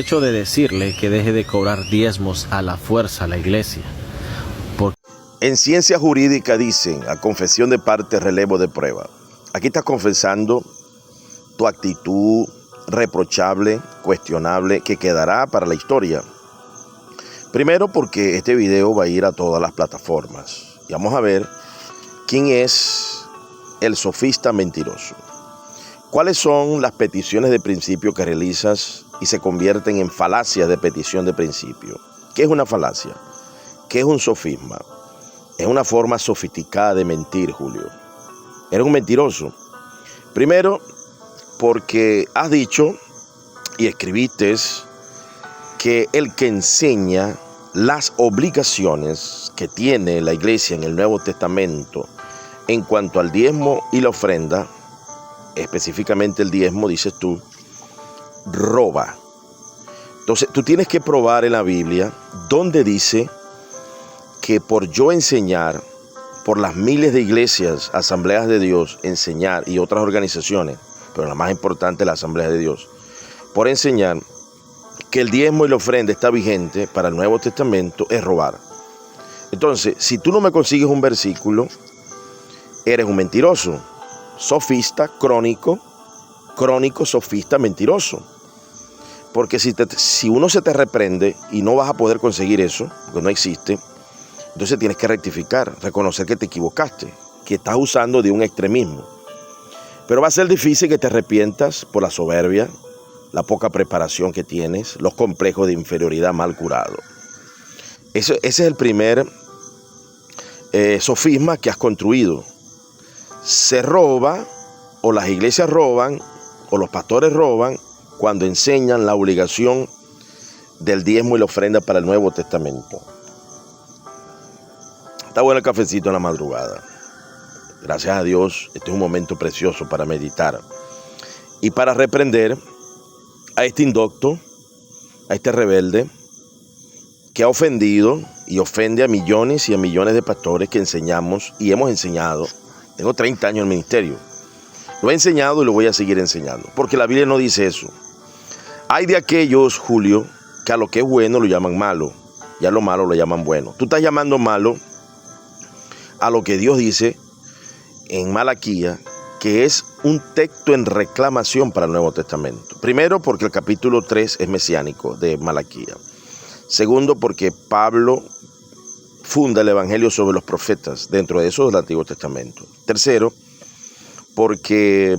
Hecho de decirle que deje de cobrar diezmos a la fuerza a la iglesia. En ciencia jurídica dicen, a confesión de parte, relevo de prueba. Aquí estás confesando tu actitud reprochable, cuestionable, que quedará para la historia. Primero porque este video va a ir a todas las plataformas. Y vamos a ver quién es el sofista mentiroso. ¿Cuáles son las peticiones de principio que realizas y se convierten en falacias de petición de principio? ¿Qué es una falacia? ¿Qué es un sofisma? Es una forma sofisticada de mentir, Julio. Eres un mentiroso. Primero, porque has dicho y escribiste que el que enseña las obligaciones que tiene la iglesia en el Nuevo Testamento en cuanto al diezmo y la ofrenda, específicamente el diezmo, dices tú, roba. Entonces, tú tienes que probar en la Biblia donde dice que por yo enseñar, por las miles de iglesias, asambleas de Dios, enseñar y otras organizaciones, pero la más importante es la Asamblea de Dios, por enseñar que el diezmo y la ofrenda está vigente para el Nuevo Testamento, es robar. Entonces, si tú no me consigues un versículo, eres un mentiroso, sofista, crónico, sofista, mentiroso. Porque si uno se te reprende y no vas a poder conseguir eso, porque no existe, entonces tienes que rectificar, reconocer que te equivocaste, que estás usando de un extremismo. Pero va a ser difícil que te arrepientas por la soberbia, la poca preparación que tienes, los complejos de inferioridad mal curados. Ese es el primer sofisma que has construido. Se roba, o las iglesias roban, o los pastores roban, cuando enseñan la obligación del diezmo y la ofrenda para el Nuevo Testamento. Está bueno el cafecito en la madrugada. Gracias a Dios, este es un momento precioso para meditar y para reprender a este indocto, a este rebelde que ha ofendido y ofende a millones y a millones de pastores que enseñamos y hemos enseñado. Tengo 30 años en el ministerio. Lo he enseñado y lo voy a seguir enseñando, porque la Biblia no dice eso. Hay de aquellos, Julio, que a lo que es bueno lo llaman malo, y a lo malo lo llaman bueno. Tú estás llamando malo a lo que Dios dice en Malaquía, que es un texto en reclamación para el Nuevo Testamento. Primero, porque el capítulo 3 es mesiánico de Malaquía. Segundo, porque Pablo funda el Evangelio sobre los profetas, dentro de eso del Antiguo Testamento. Tercero, porque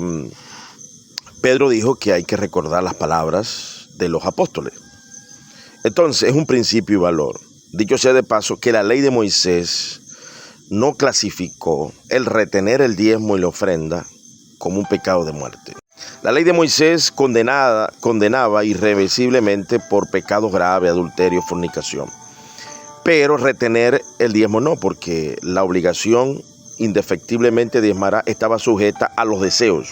Pedro dijo que hay que recordar las palabras de los apóstoles. Entonces, es un principio y valor. Dicho sea de paso, que la ley de Moisés no clasificó el retener el diezmo y la ofrenda como un pecado de muerte. La ley de Moisés condenaba irreversiblemente por pecado grave, adulterio, fornicación. Pero retener el diezmo no, porque la obligación indefectiblemente diezmará estaba sujeta a los deseos.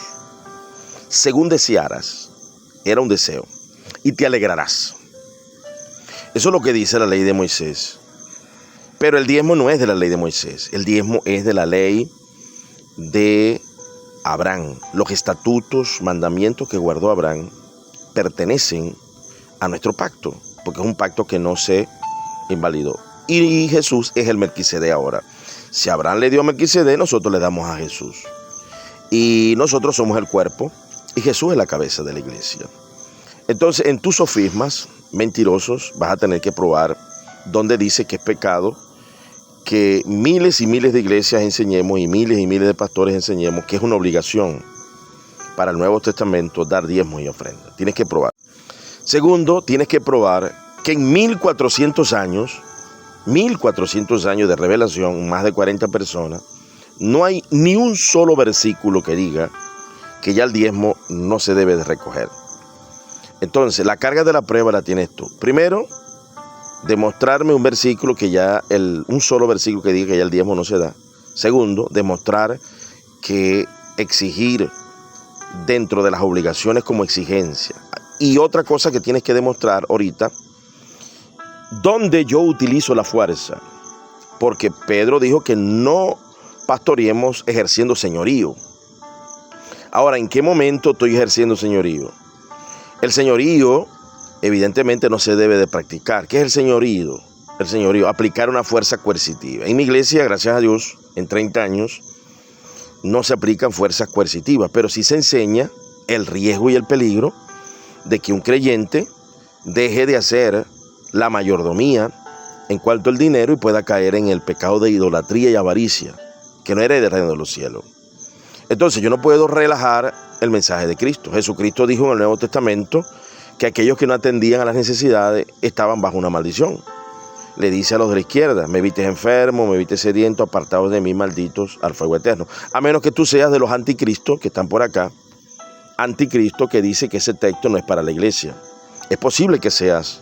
Según desearas, era un deseo, y te alegrarás. Eso es lo que dice la ley de Moisés. Pero el diezmo no es de la ley de Moisés, el diezmo es de la ley de Abraham. Los estatutos, mandamientos que guardó Abraham pertenecen a nuestro pacto, porque es un pacto que no se invalidó. Y Jesús es el Melquisedec ahora. Si Abraham le dio a Melquisedec, nosotros le damos a Jesús. Y nosotros somos el cuerpo y Jesús es la cabeza de la iglesia. Entonces, en tus sofismas mentirosos vas a tener que probar donde dice que es pecado que miles y miles de iglesias enseñemos y miles de pastores enseñemos que es una obligación para el Nuevo Testamento dar diezmos y ofrendas. Tienes que probar. Segundo, tienes que probar que en 1400 años de revelación, más de 40 personas, no hay ni un solo versículo que diga que ya el diezmo no se debe de recoger. Entonces, la carga de la prueba la tienes tú. Primero, demostrarme un versículo que ya, un solo versículo que diga que ya el diezmo no se da. Segundo, demostrar que exigir dentro de las obligaciones como exigencia. Y otra cosa que tienes que demostrar ahorita, donde yo utilizo la fuerza. Porque Pedro dijo que no pastoreemos ejerciendo señorío. Ahora, ¿en qué momento estoy ejerciendo señorío? El señorío evidentemente no se debe de practicar. ¿Qué es el señorío? El señorío, aplicar una fuerza coercitiva. En mi iglesia, gracias a Dios, en 30 años, no se aplican fuerzas coercitivas, pero sí se enseña el riesgo y el peligro de que un creyente deje de hacer la mayordomía en cuanto al dinero y pueda caer en el pecado de idolatría y avaricia, que no herede el reino de los cielos. Entonces yo no puedo relajar el mensaje de Cristo. Jesucristo dijo en el Nuevo Testamento que aquellos que no atendían a las necesidades estaban bajo una maldición. Le dice a los de la izquierda: me viste enfermo, me viste sediento, apartados de mí, malditos, al fuego eterno. A menos que tú seas de los anticristos que están por acá, anticristo que dice que ese texto no es para la iglesia. Es posible que seas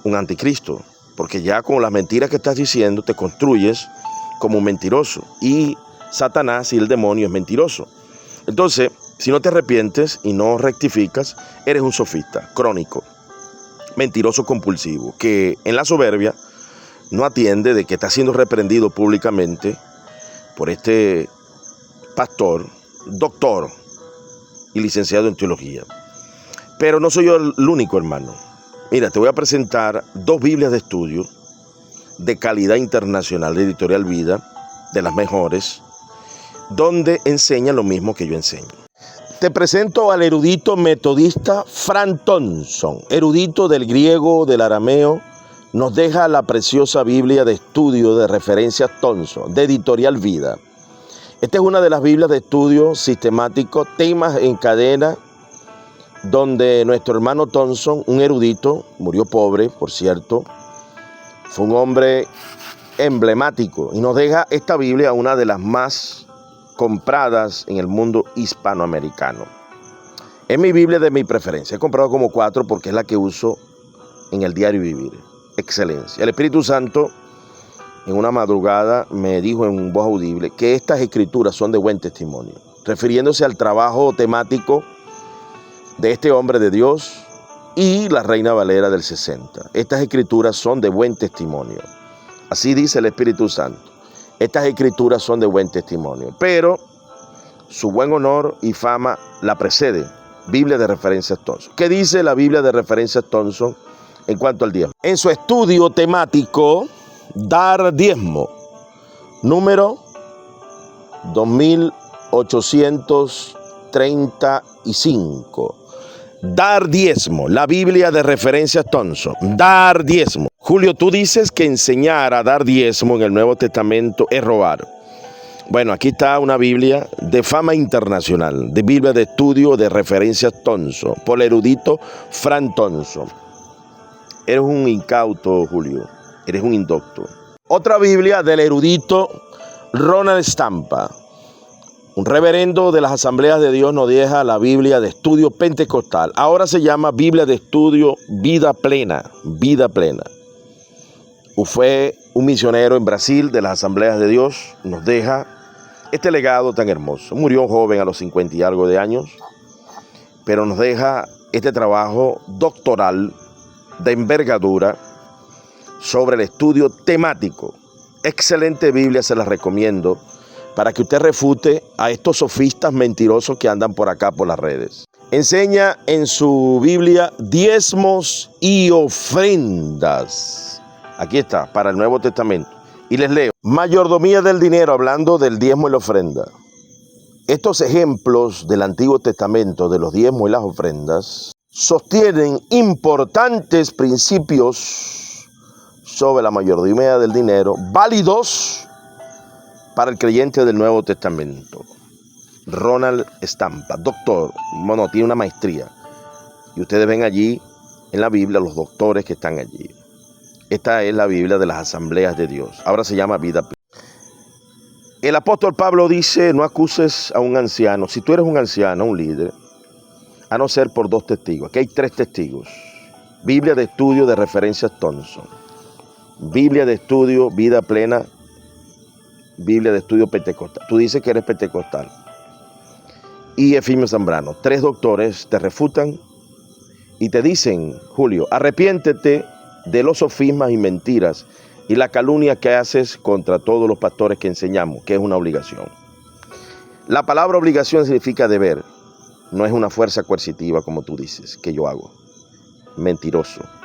un anticristo, porque ya con las mentiras que estás diciendo te construyes como un mentiroso. Y Satanás y el demonio es mentiroso. Entonces, si no te arrepientes y no rectificas, eres un sofista crónico, mentiroso compulsivo, que en la soberbia no atiende de que está siendo reprendido públicamente por este pastor, doctor y licenciado en teología. Pero no soy yo el único, hermano. Mira, te voy a presentar 2 Biblias de estudio de calidad internacional de Editorial Vida, de las mejores, donde enseñan lo mismo que yo enseño. Te presento al erudito metodista Frank Thompson, erudito del griego, del arameo. Nos deja la preciosa Biblia de estudio de referencias Thompson, de Editorial Vida. Esta es una de las Biblias de estudio sistemático, temas en cadena, donde nuestro hermano Thompson, un erudito, murió pobre, por cierto, fue un hombre emblemático y nos deja esta Biblia, una de las más compradas en el mundo hispanoamericano. Es mi Biblia de mi preferencia. He comprado como 4 porque es la que uso en el diario vivir. Excelencia. El Espíritu Santo en una madrugada me dijo en voz audible que estas escrituras son de buen testimonio, refiriéndose al trabajo temático de este hombre de Dios y la Reina Valera del 60. Estas escrituras son de buen testimonio. Así dice el Espíritu Santo. Estas escrituras son de buen testimonio, pero su buen honor y fama la precede. Biblia de referencias Thompson. ¿Qué dice la Biblia de referencias Thompson en cuanto al diezmo? En su estudio temático, dar diezmo, número 2835. Dar diezmo, la Biblia de referencias Thompson. Dar diezmo. Julio, tú dices que enseñar a dar diezmo en el Nuevo Testamento es robar. Bueno, aquí está una Biblia de fama internacional, de Biblia de estudio de referencias Thompson, por el erudito Frank Thompson. Eres un incauto, Julio. Eres un indocto. Otra Biblia del erudito Ronald Stampa. Un reverendo de las Asambleas de Dios nos deja la Biblia de estudio pentecostal. Ahora se llama Biblia de estudio Vida Plena. Vida Plena. Fue un misionero en Brasil de las Asambleas de Dios. Nos deja este legado tan hermoso. Murió joven a los 50 y algo de años, pero nos deja este trabajo doctoral de envergadura sobre el estudio temático. Excelente Biblia, se la recomiendo para que usted refute a estos sofistas mentirosos que andan por acá por las redes. Enseña en su Biblia diezmos y ofrendas. Aquí está, para el Nuevo Testamento. Y les leo. Mayordomía del dinero, hablando del diezmo y la ofrenda. Estos ejemplos del Antiguo Testamento de los diezmos y las ofrendas sostienen importantes principios sobre la mayordomía del dinero, válidos para el creyente del Nuevo Testamento. Ronald Stampa, doctor, tiene una maestría. Y ustedes ven allí en la Biblia los doctores que están allí. Esta es la Biblia de las Asambleas de Dios. Ahora se llama Vida Plena. El apóstol Pablo dice: no acuses a un anciano. Si tú eres un anciano, un líder, a no ser por 2 testigos. Aquí hay 3 testigos. Biblia de estudio de referencias Thompson. Biblia de estudio Vida Plena. Biblia de estudio pentecostal. Tú dices que eres pentecostal. Y Efimio Zambrano. 3 doctores te refutan y te dicen: Julio, arrepiéntete de los sofismas y mentiras y la calumnia que haces contra todos los pastores que enseñamos, que es una obligación. La palabra obligación significa deber. No es una fuerza coercitiva como tú dices que yo hago. mentiroso.